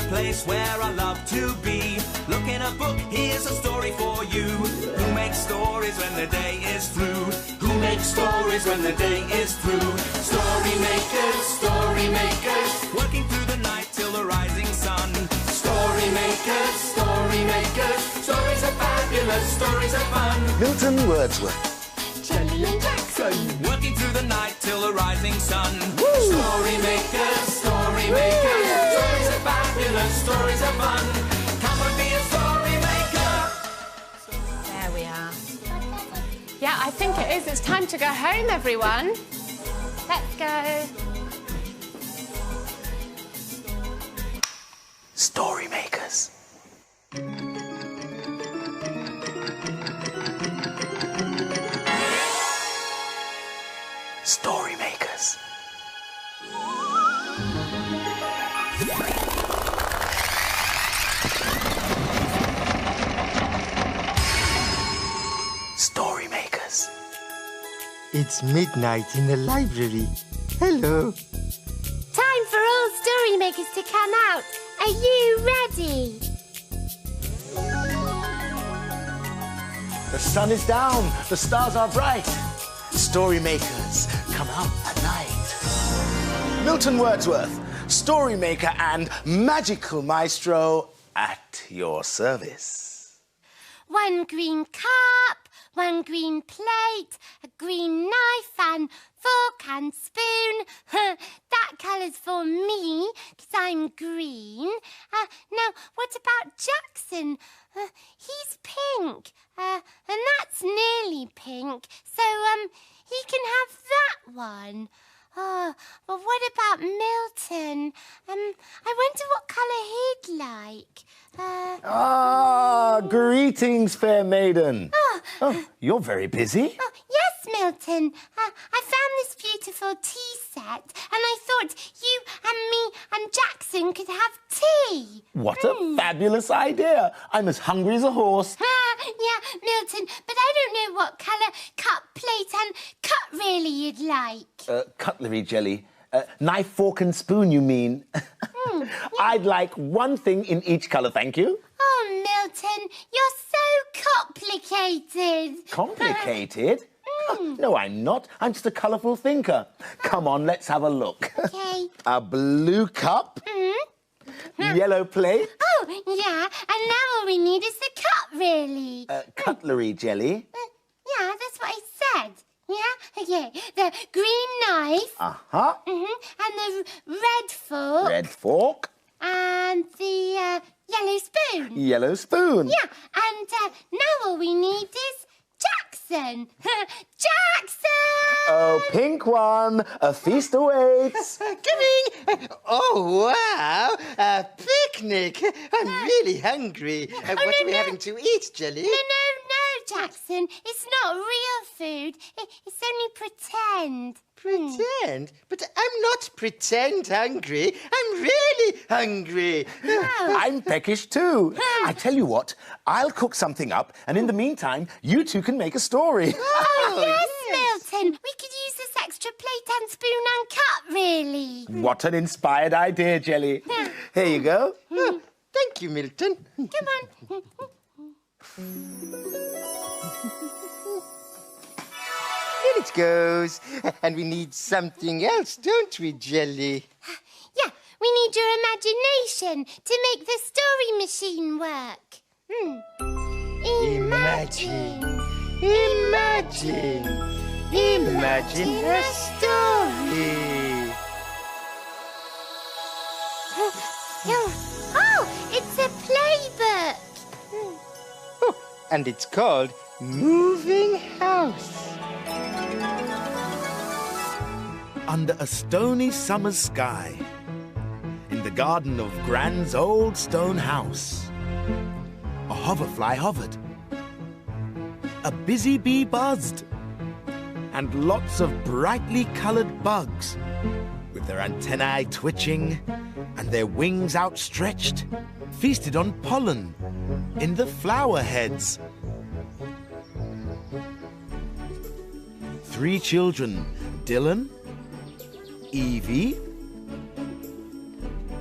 a place where I love to be. Look in a book, here's a story for you. Who makes stories when the day is through? Who makes stories when the day is through? Story makers, working through the night till the rising sun. Story makers, stories are fabulous, stories are fun. Milton Wordsworth. Jelly and Jackson, working through the night till the rising sun. Woo! Story makers, stories are fabulous, stories are fun. Come and be a story maker. There we are. Yeah, I think it is. It's time to go home, everyone. Let's go. Story makers. Story makers. Story makers. It's midnight in the library. Hello. time for all story makers to come out. Are you ready? The sun is down. The stars are bright. Story makers, come out at night. Milton Wordsworth, story maker and magical maestro at your service. One green cup, one green plate, a green knife and fork and spoon. That colour's for me, 'cause I'm green. Now, what about Jackson? He's pink, and that's nearly pink, so he can have that one. Oh, well, what about Milton? I wonder what colour he'd like. Greetings, fair maiden. Oh, you're very busy. Oh, yes, Milton. I found this beautiful tea set, and I thought you and me and Jackson could have tea. What a fabulous idea. I'm as hungry as a horse. Yeah, Milton, but I don't know what colour cup, plate and cut really you'd like. Cutlery jelly. Knife, fork and spoon, you mean? I'd like one thing in each colour, thank you. Oh, Milton, you're so complicated. Complicated? No, I'm not. I'm just a colourful thinker. Come on, let's have a look. Okay. A blue cup. Yellow plate. Oh, yeah, and now all we need is the cup, really. Cutlery jelly. Yeah, that's what I said. Yeah? Okay. The green knife. Uh-huh. And the red fork. Red fork. And the yellow spoon. Yellow spoon. Yeah, and now all we need is Jackson. Jackson! Oh, pink one. A feast awaits. Coming! Oh, wow! A picnic! I'm really hungry. What are we having to eat, Jelly? No, Jackson. It's not real food. It's only pretend. Pretend? But I'm not pretend hungry. I'm really hungry. I'm peckish too. I tell you what, I'll cook something up, and in the meantime, you two can make a story. Oh, yes, Milton. We could use this extra plate and spoon and cup, really. What an inspired idea, Jelly. Here you go. Oh, thank you, Milton. Come on. Here it goes. And we need something else, don't we, Jelly? Yeah, we need your imagination to make the story machine work. Imagine a story. Oh, it's a playbook. Oh, and it's called Moving House. Under a stony summer's sky, in the garden of Gran's old stone house, a hoverfly hovered, a busy bee buzzed, and lots of brightly coloured bugs, with their antennae twitching and their wings outstretched, feasted on pollen in the flower heads. 3 children, Dylan, Evie,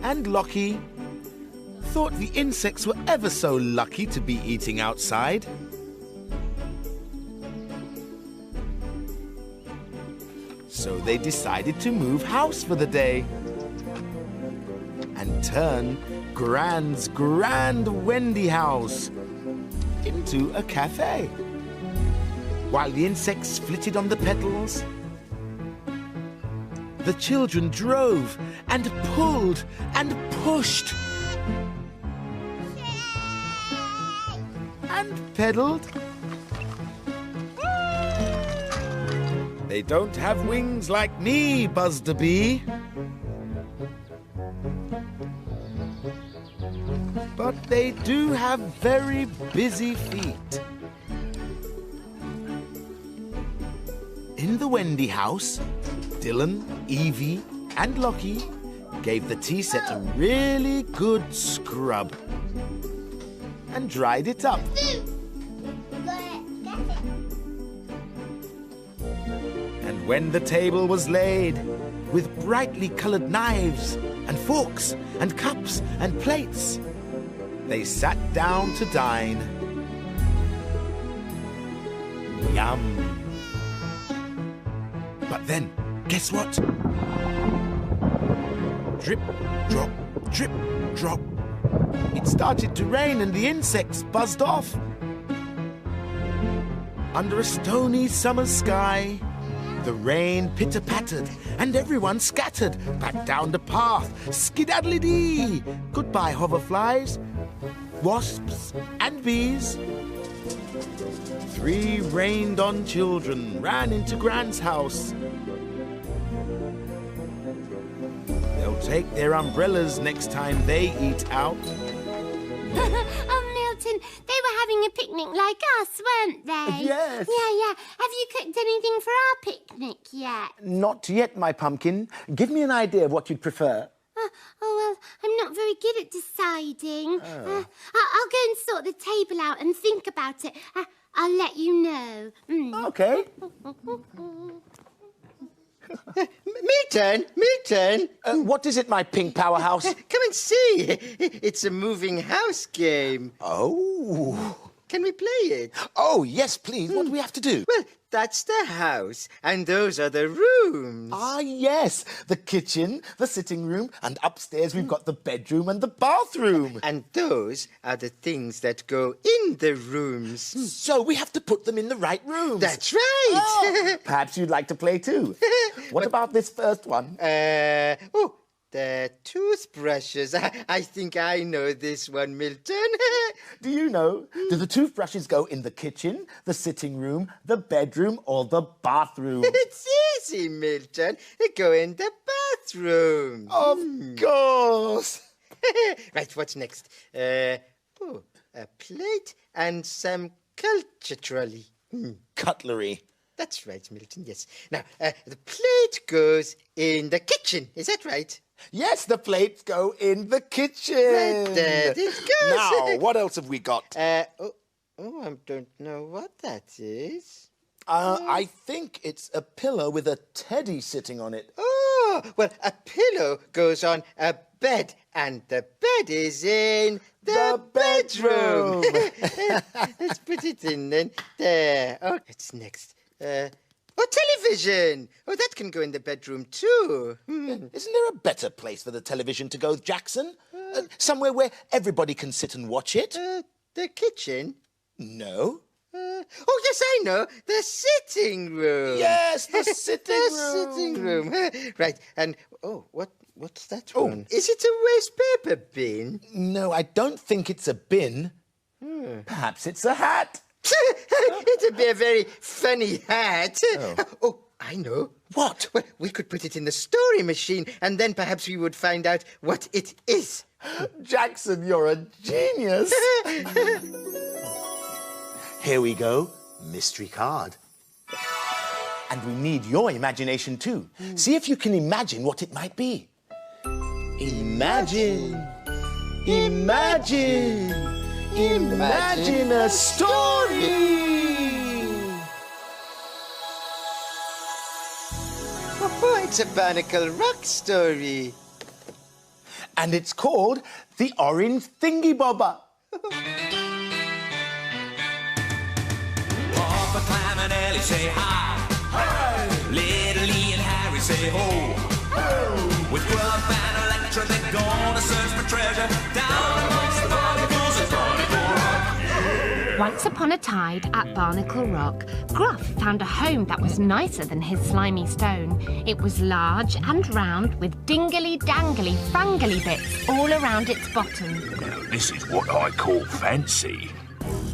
and Lockie, thought the insects were ever so lucky to be eating outside. So they decided to move house for the day and turn Gran's grand Wendy house into a cafe. While the insects flitted on the petals, the children drove and pulled and pushed and pedaled. They don't have wings like me, buzzed the bee. But they do have very busy feet. In the Wendy house, Dylan, Evie, and Lockie gave the tea set a really good scrub and dried it up. And when the table was laid with brightly colored knives and forks and cups and plates, they sat down to dine. Yum! But then, guess what? Drip, drop, drip, drop. It started to rain and the insects buzzed off. Under a stony summer sky, the rain pitter-pattered and everyone scattered back down the path. Skidaddly-dee! Goodbye, hoverflies, wasps and bees. 3 rained-on children ran into Gran's house. They'll take their umbrellas next time they eat out. Oh, Milton, they were having a picnic like us, weren't they? Yes. Yeah. Have you cooked anything for our picnic yet? Not yet, my pumpkin. Give me an idea of what you'd prefer. Well, I'm not very good at deciding. I'll go and sort the table out and think about it. I'll let you know. Okay. Milton! What is it, my pink powerhouse? Come and see. It's a moving house game. Oh. Can we play it? Oh, yes, please. What do we have to do? Well, that's the house, and those are the rooms. Ah, yes. The kitchen, the sitting room, and upstairs we've got the bedroom and the bathroom. And those are the things that go in the rooms. So we have to put them in the right rooms. That's right. Oh, perhaps you'd like to play too. What about this first one? The toothbrushes. I think I know this one, Milton. Do you know? Do the toothbrushes go in the kitchen, the sitting room, the bedroom, or the bathroom? It's easy, Milton. They go in the bathroom. Of course. Right, what's next? A plate and some culture trolley. Cutlery. That's right, Milton, yes. Now, the plate goes in the kitchen. Is that right? Yes, the plates go in the kitchen. Right there it goes. Now, what else have we got? I don't know what that is. I think it's a pillow with a teddy sitting on it. Oh, well, a pillow goes on a bed, and the bed is in the bedroom. Let's put it in then. There. Oh, what's next? Television! Oh, that can go in the bedroom too. Isn't there a better place for the television to go, Jackson? Somewhere where everybody can sit and watch it? The kitchen? No. Oh, yes, I know. The sitting room. Yes, the sitting room. The sitting room. Right, and, what's that one? Is it a waste paper bin? No, I don't think it's a bin. Perhaps it's a hat. It'd be a very funny hat. Oh, I know. What? Well, we could put it in the story machine, and then perhaps we would find out what it is. Jackson, you're a genius. Here we go. Mystery card. And we need your imagination too. See if you can imagine what it might be. Imagine. Imagine. Imagine a story! Oh, it's a Barnacle Rock story. And it's called the Orange Thingy Bobber. Papa, Clam and Ellie say hi. Hi. Little Lee and Harry say ho. Ho. With Gruff and Electra, they're gonna search for treasure down amongst the barnacles at Barnacle Rock. Yeah. Once upon a tide at Barnacle Rock, Gruff found a home that was nicer than his slimy stone. It was large and round with dingly-dangly, frangly bits all around its bottom. Now, this is what I call fancy.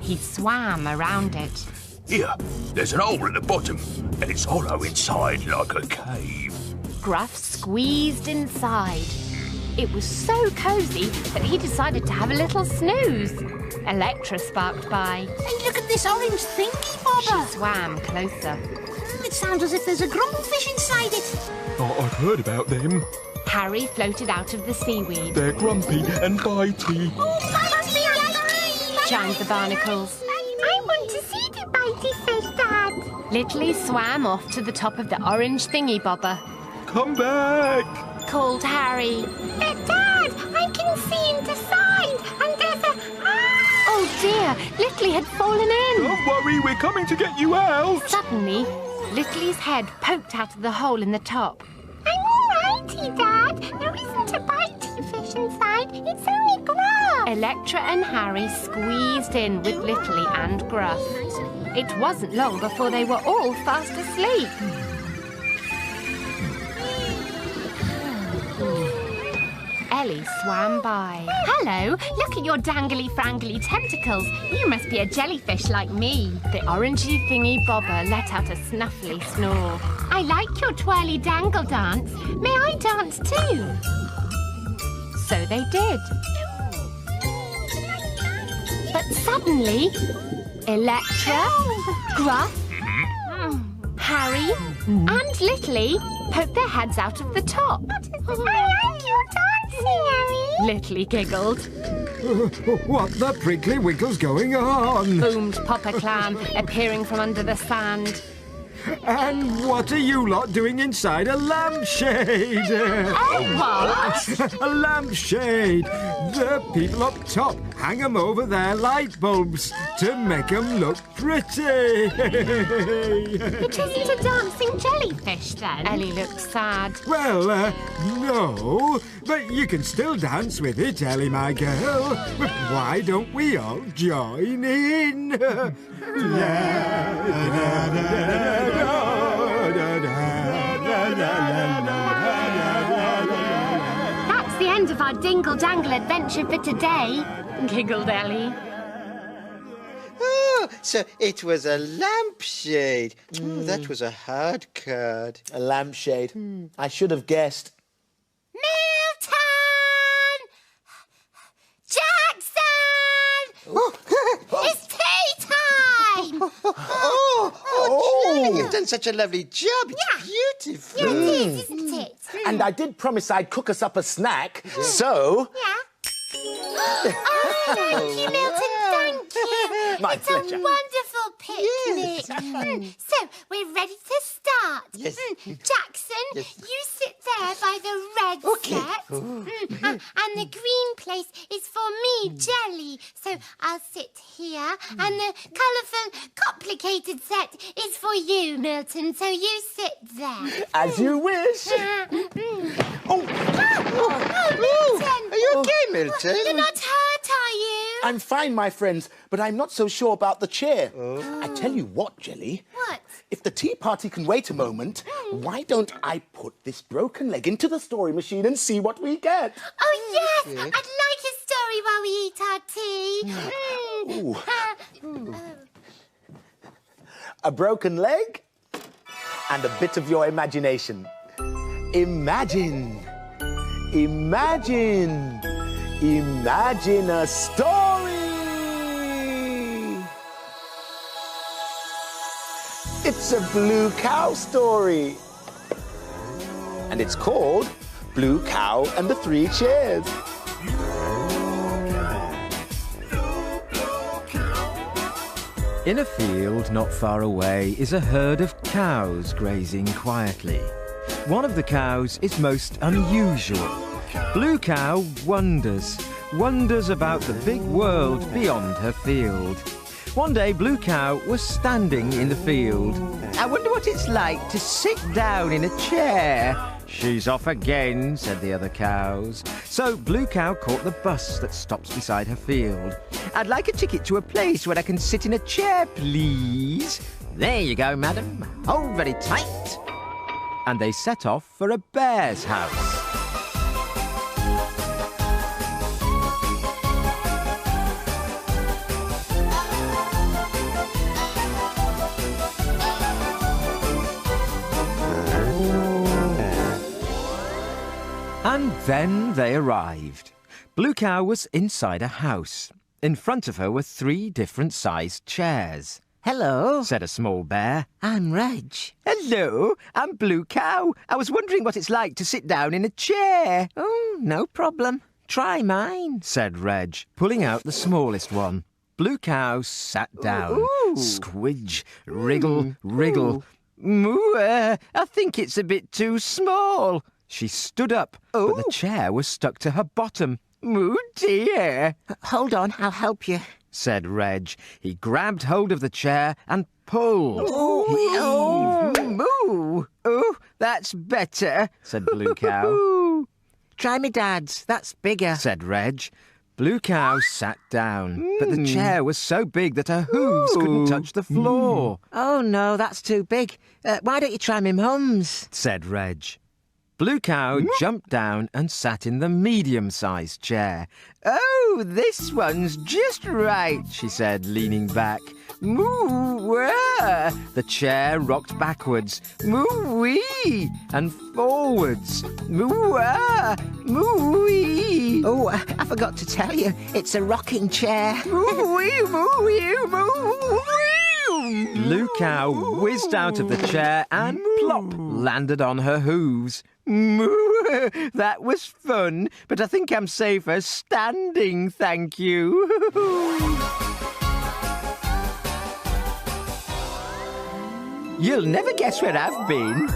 He swam around it. Here, there's an hole at the bottom, and it's hollow inside like a cave. Gruff squeezed inside. It was so cosy that he decided to have a little snooze. Electra sparked by. Hey, look at this orange thingy bobber. She swam closer. It sounds as if there's a grumpfish inside it. Oh, I've heard about them. Harry floated out of the seaweed. They're grumpy and bitey. Oh, bitey! Chimed the barnacles. I want to see the bitey fish, Dad. Little swam off to the top of the orange thingy bobber. Come back! Called Harry. Dad, I can see inside, and there's a... Oh dear, Littley had fallen in. Don't worry, we're coming to get you out. Suddenly, Littley's head poked out of the hole in the top. I'm all righty, Dad. There isn't a bitey fish inside. It's only Gruff. Electra and Harry squeezed in with Littley and Gruff. It wasn't long before they were all fast asleep. Ellie swam by. Hello, look at your dangly-frangly tentacles. You must be a jellyfish like me. The orangey thingy bobber let out a snuffly snore. I like your twirly dangle dance. May I dance too? So they did. But suddenly, Electra, Gruff, Harry and Littley poked their heads out of the top. I like your dancing, Harry. Littley giggled. What the prickly wiggle's going on? Boomed Papa Clam, appearing from under the sand. And what are you lot doing inside a lampshade? What? A lampshade. The people up top hang 'em over their light bulbs to make 'em look pretty. It isn't a dancing jellyfish, then? Ellie looked sad. Well, no, but you can still dance with it, Ellie, my girl. Why don't we all join in? That's the end of our dingle-dangle adventure for today, giggled Ellie. Oh, so it was a lampshade. That was a hard card. A lampshade. I should have guessed. Milton! Jackson! It's tea time! Charlie, you've done such a lovely job. It's beautiful. Yeah, it is, isn't it? And I did promise I'd cook us up a snack, so... Yeah. Thank you, Milton, thank you. My it's pleasure. a wonderful picnic. So, we're ready to start. Yes. Jackson, you sit there by the red set. And the green place is for me, Jelly. So, I'll sit here. And the colourful, complicated set is for you, Milton. So, you sit there. As you wish. Milton! Are you okay, Milton? You're not hurt, are you? I'm fine, my friends, but I'm not so sure about the chair. I tell you what, Jelly. What? If the tea party can wait a moment, why don't I put this broken leg into the story machine and see what we get? Oh, yes! I'd like a story while we eat our tea. A broken leg and a bit of your imagination. Imagine. Imagine. Imagine a story. It's a blue cow story. And it's called Blue Cow and the Three Chairs. In a field not far away is a herd of cows grazing quietly. One of the cows is most unusual. Blue Cow wonders about the big world beyond her field. One day, Blue Cow was standing in the field. I wonder what it's like to sit down in a chair. She's off again, said the other cows. So Blue Cow caught the bus that stops beside her field. I'd like a ticket to a place where I can sit in a chair, please. There you go, madam. Hold very tight. And they set off for a bear's house. And then they arrived. Blue Cow was inside a house. In front of her were 3 different sized chairs. Hello, said a small bear. I'm Reg. Hello, I'm Blue Cow. I was wondering what it's like to sit down in a chair. Oh, no problem. Try mine, said Reg, pulling out the smallest one. Blue Cow sat down. Ooh. Squidge, wriggle, wriggle. Moo, I think it's a bit too small. She stood up, but the chair was stuck to her bottom. Oh, dear. Hold on, I'll help you, said Reg. He grabbed hold of the chair and pulled. Moo! Oh, that's better, said Blue Cow. Try me dad's, that's bigger, said Reg. Blue Cow sat down, but the chair was so big that her hooves couldn't touch the floor. Oh, no, that's too big. Why don't you try me mum's, said Reg. Blue Cow jumped down and sat in the medium-sized chair. Oh, this one's just right, she said, leaning back. Moo-wah! The chair rocked backwards. Moo-wee! And forwards. Moo-wah! Moo-wee! Oh, I forgot to tell you, it's a rocking chair. Moo-wee! Moo-wee! Moo-wee! Blue Cow whizzed out of the chair and plop landed on her hooves. Moo! That was fun, but I think I'm safer standing, thank you. You'll never guess where I've been.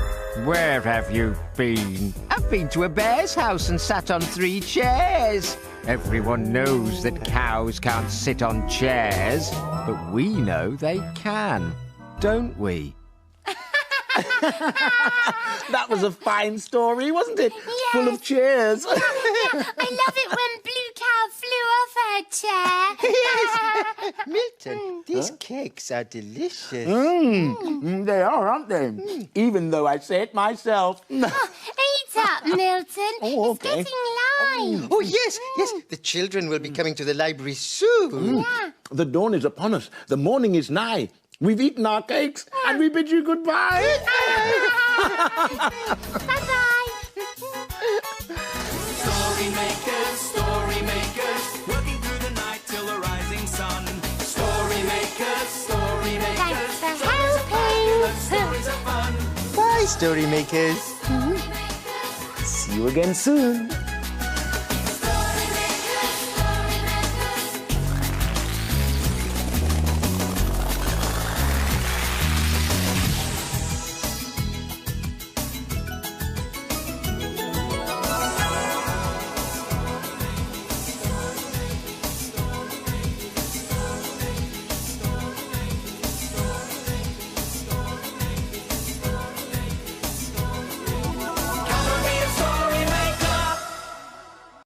Where have you been? I've been to a bear's house and sat on 3 chairs. Everyone knows that cows can't sit on chairs, but we know they can, don't we? That was a fine story, wasn't it? Yes. Full of cheers. I love it when Blue Cow flew off her chair. Yes. Milton, these cakes are delicious. They are, aren't they? Even though I say it myself. Eat up, Milton. Oh, okay. It's getting light. Oh, yes. The children will be coming to the library soon. Yeah. The dawn is upon us. The morning is nigh. We've eaten our cakes and we bid you goodbye. Bye-bye. Story makers, working through the night till the rising sun. Story makers, Thanks for helping. stories of fun. Bye, story makers. See you again soon.